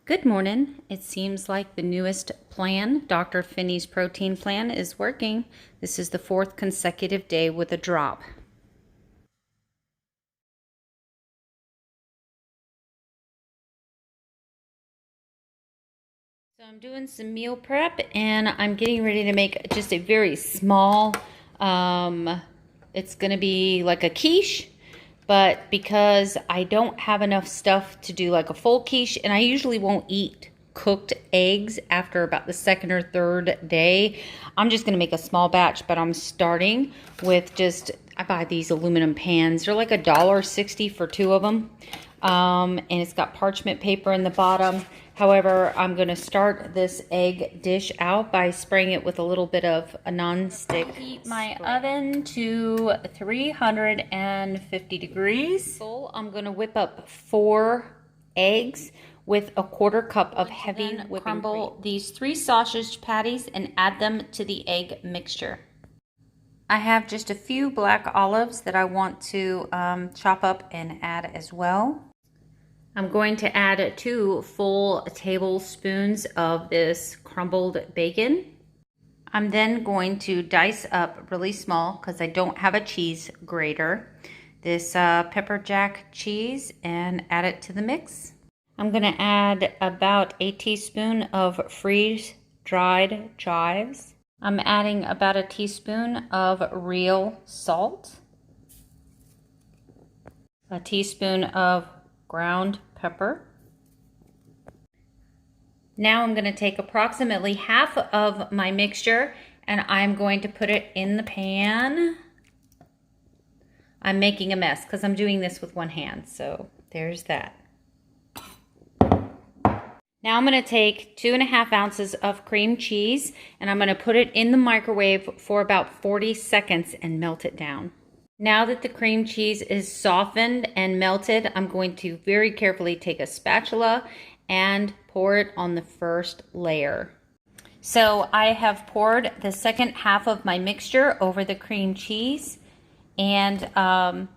Good morning. It seems like the newest plan, Dr. Finney's protein plan, is working. This is the fourth consecutive day with a drop. So I'm doing some meal prep and I'm getting ready to make just a very small, it's going to be like a quiche. But because I don't have enough stuff to do like a full quiche, and I usually won't eat cooked eggs after about the second or third day, I'm just going to make a small batch. But I'm starting with I buy these aluminum pans. They're like $1.60 for two of them. And it's got parchment paper in the bottom. However, I'm going to start this egg dish out by spraying it with a little bit of a non-stick. Heat my oven to 350 degrees. I'm going to whip up 4 eggs with a 1/4 cup of heavy whipping crumble cream. These 3 sausage patties and add them to the egg mixture. I have just a few black olives that I want to chop up and add as well. I'm going to add 2 full tablespoons of this crumbled bacon. I'm then going to dice up really small, because I don't have a cheese grater, this pepper jack cheese and add it to the mix. I'm going to add about a teaspoon of freeze-dried chives. I'm adding about a teaspoon of real salt, a teaspoon of ground pepper. Now I'm going to take approximately half of my mixture and I'm going to put it in the pan. I'm making a mess because I'm doing this with one hand, so there's that. Now I'm going to take 2½ ounces of cream cheese and I'm going to put it in the microwave for about 40 seconds and melt it down. Now that the cream cheese is softened and melted, I'm going to very carefully take a spatula and pour it on the first layer. So I have poured the second half of my mixture over the cream cheese, and I'm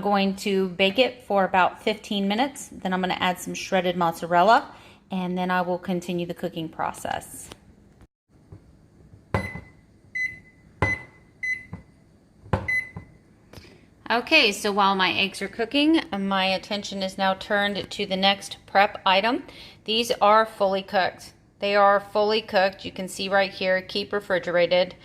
going to bake it for about 15 minutes. Then I'm going to add some shredded mozzarella, and then I will continue the cooking process. Okay, so while my eggs are cooking, my attention is now turned to the next prep item. These are fully cooked. They are fully cooked. You can see right here, keep refrigerated.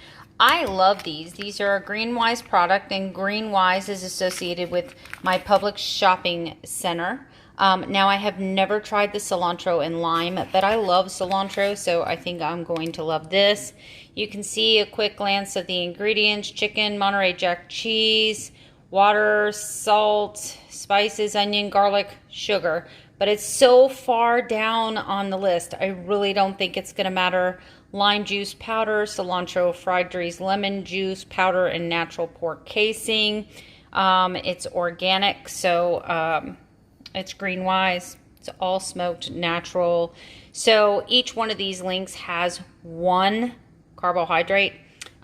I love these. These are a GreenWise product, and GreenWise is associated with my Publix shopping center. Now, I have never tried the cilantro and lime, but I love cilantro, so I think I'm going to love this. You can see a quick glance of the ingredients: chicken, Monterey Jack cheese, water, salt, spices, onion, garlic, sugar. But it's so far down on the list, I really don't think it's going to matter. Lime juice powder, cilantro, fried grease, lemon juice powder, and natural pork casing. It's organic, so it's GreenWise. It's all smoked natural. So each one of these links has 1 carbohydrate.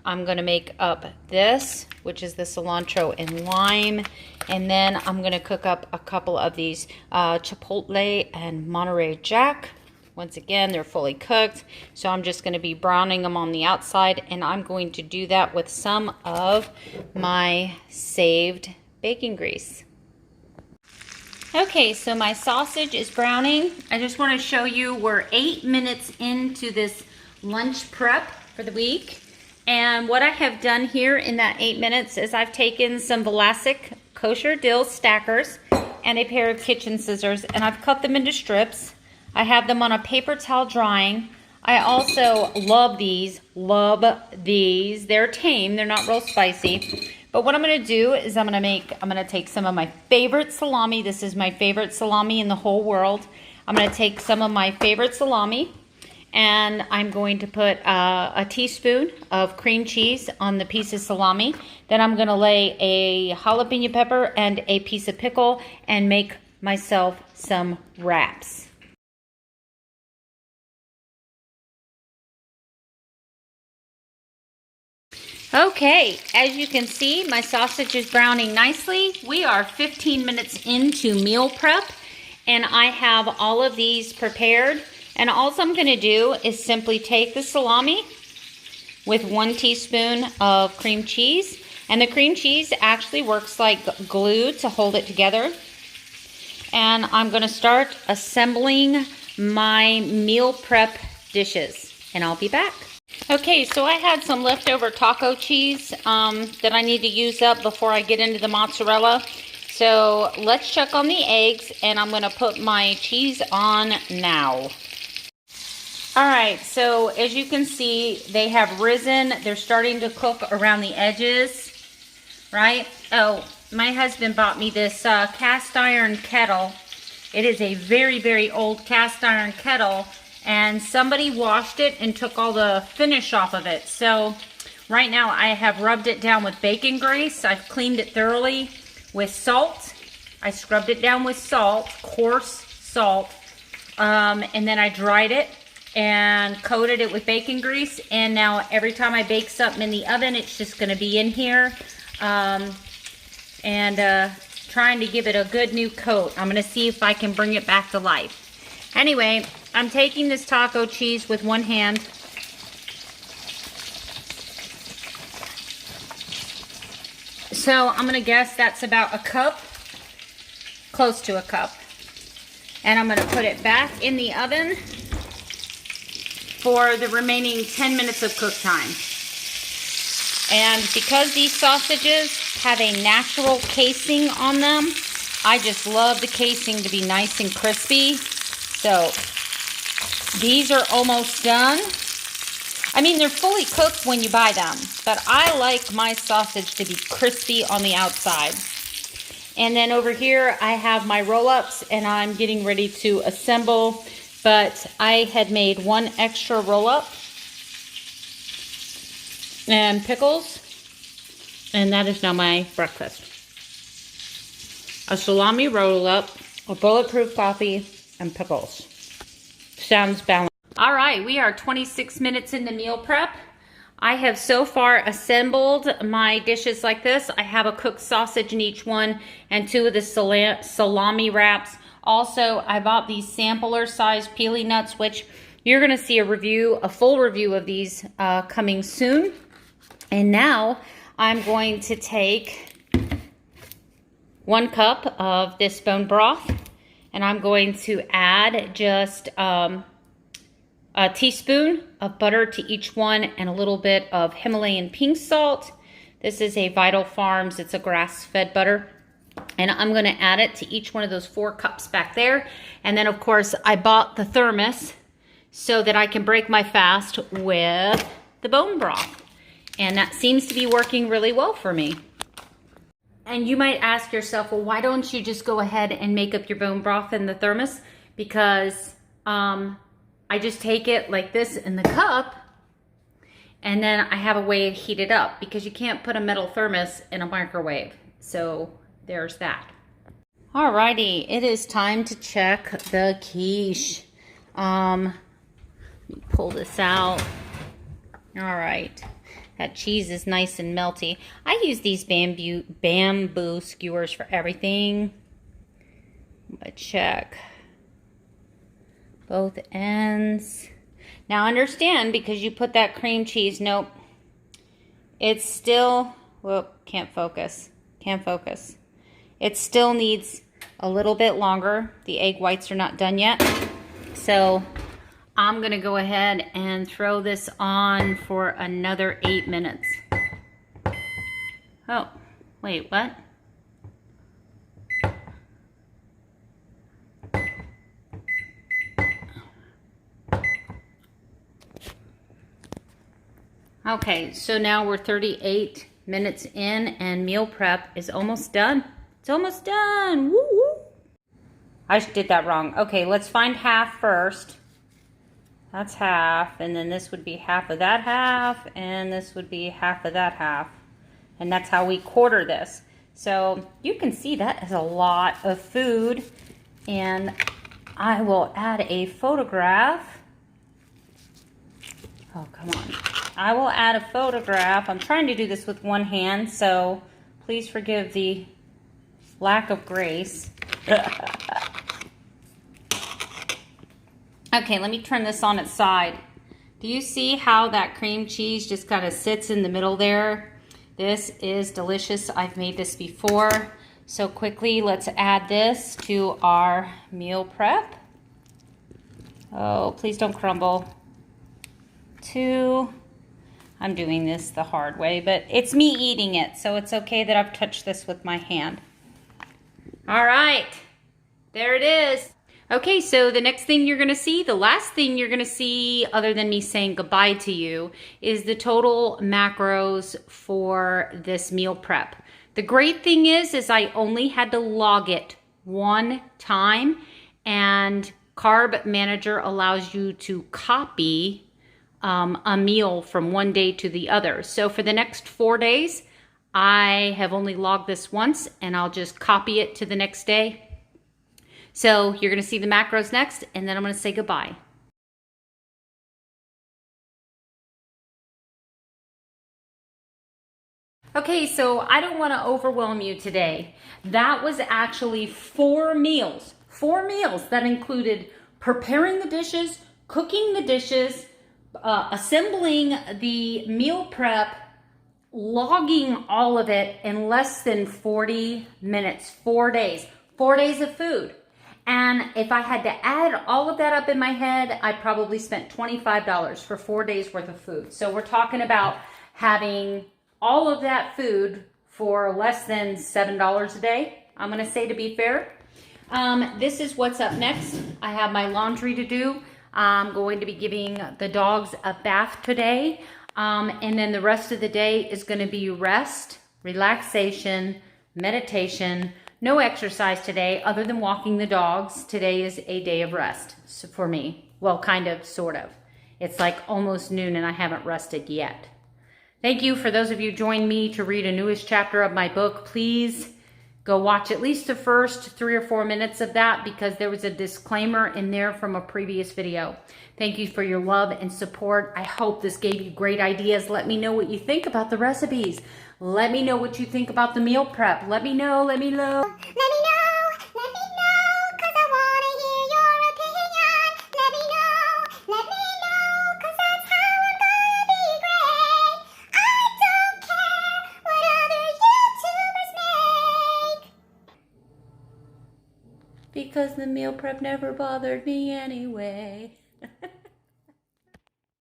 I'm going to make up this, which is the cilantro and lime. And then I'm going to cook up a couple of these chipotle and Monterey Jack. Once again, they're fully cooked. So I'm just going to be browning them on the outside. And I'm going to do that with some of my saved bacon grease. Okay, so my sausage is browning. I just want to show you we're 8 minutes into this lunch prep for the week. And what I have done here in that 8 minutes is I've taken some Vlasic kosher dill stackers and a pair of kitchen scissors, and I've cut them into strips. I have them on a paper towel drying. I also love these. They're tame, they're not real spicy. But what I'm going to do is I'm going to take some of my favorite salami. This is my favorite salami in the whole world. I'm going to take some of my favorite salami, and I'm going to put a teaspoon of cream cheese on the piece of salami. Then I'm going to lay a jalapeno pepper and a piece of pickle and make myself some wraps. Okay, as you can see, my sausage is browning nicely. We are 15 minutes into meal prep, And I have all of these prepared. And all I'm going to do is simply take the salami with 1 teaspoon of cream cheese. And the cream cheese actually works like glue to hold it together. And I'm going to start assembling my meal prep dishes. And I'll be back. Okay, so I had some leftover taco cheese that I need to use up before I get into the mozzarella. So let's check on the eggs, and I'm going to put my cheese on now. All right, so as you can see, they have risen. They're starting to cook around the edges, right? Oh, my husband bought me this cast iron kettle. It is a very, very old cast iron kettle, and somebody washed it and took all the finish off of it. So right now I have rubbed it down with bacon grease. I've cleaned it thoroughly with salt. I scrubbed it down with salt, coarse salt, and then I dried it and coated it with bacon grease. And now every time I bake something in the oven, it's just going to be in here trying to give it a good new coat. I'm going to see if I can bring it back to life. Anyway, I'm taking this taco cheese with one hand. So I'm going to guess that's about a cup, close to a cup. And I'm going to put it back in the oven for the remaining 10 minutes of cook time. And because these sausages have a natural casing on them, I just love the casing to be nice and crispy. So these are almost done. I mean, they're fully cooked when you buy them, but I like my sausage to be crispy on the outside. And then over here, I have my roll-ups, and I'm getting ready to assemble, but I had made 1 extra roll-up and pickles, and that is now my breakfast. A salami roll-up, a bulletproof coffee, and pickles. Sounds balanced. All right, we are 26 minutes into meal prep. I have so far assembled my dishes like this. I have a cooked sausage in each one and 2 of the salami wraps. Also, I bought these sampler size peely nuts, which you're gonna see a full review of these coming soon. And now I'm going to take 1 cup of this bone broth, and I'm going to add just a teaspoon of butter to each one and a little bit of Himalayan pink salt. This is a Vital Farms, it's a grass-fed butter. And I'm gonna add it to each one of those 4 cups back there. And then of course, I bought the thermos so that I can break my fast with the bone broth. And that seems to be working really well for me. And you might ask yourself, well, why don't you just go ahead and make up your bone broth in the thermos? Because I just take it like this in the cup, and then I have a way to heat it up, because you can't put a metal thermos in a microwave. So there's that. Alrighty, it is time to check the quiche. Let me pull this out. All right, that cheese is nice and melty. I use these bamboo skewers for everything. But check both ends. Now understand, because you put that cream cheese, nope, it's still, whoop, can't focus. It still needs a little bit longer. The egg whites are not done yet. So I'm gonna go ahead and throw this on for another 8 minutes. Oh, wait, what? Okay, so now we're 38 minutes in and meal prep is almost done. It's almost done, woo woo. I did that wrong. Okay, let's find half first. That's half, and then this would be half of that half, and this would be half of that half. And that's how we quarter this. So you can see that is a lot of food, and I will add a photograph. Oh, come on. I will add a photograph. I'm trying to do this with one hand, so please forgive the lack of grace. Okay, let me turn this on its side. Do you see how that cream cheese just kind of sits in the middle there? This is delicious. I've made this before. So quickly, let's add this to our meal prep. Oh, please don't crumble. 2. I'm doing this the hard way, but it's me eating it, so it's okay that I've touched this with my hand. All right, there it is. Okay, so the next thing you're gonna see, the last thing you're gonna see other than me saying goodbye to you, is the total macros for this meal prep. The great thing is I only had to log it one time, and Carb Manager allows you to copy a meal from one day to the other. So for the next 4 days, I have only logged this once, and I'll just copy it to the next day. So you're going to see the macros next, and then I'm going to say goodbye. Okay, so I don't want to overwhelm you today. That was actually 4 meals. 4 meals that included preparing the dishes, cooking the dishes, assembling the meal prep, logging all of it in less than 40 minutes, 4 days. 4 days of food. And if I had to add all of that up in my head, I probably spent $25 for 4 days worth of food. So we're talking about having all of that food for less than $7 a day, I'm gonna say, to be fair. This is what's up next. I have my laundry to do. I'm going to be giving the dogs a bath today. And then the rest of the day is going to be rest, relaxation, meditation. No exercise today other than walking the dogs. Today is a day of rest for me. Well, kind of, sort of. It's like almost noon and I haven't rested yet. Thank you for those of you who joined me to read a newest chapter of my book. Please go watch at least the first 3 or 4 minutes of that, because there was a disclaimer in there from a previous video. Thank you for your love and support. I hope this gave you great ideas. Let me know what you think about the recipes. Let me know what you think about the meal prep. Let me know, let me know. Let me know, 'cause I wanna hear your opinion. Let me know, 'cause that's how I'm gonna be great. I don't care what other YouTubers make, Because the meal prep never bothered me anyway.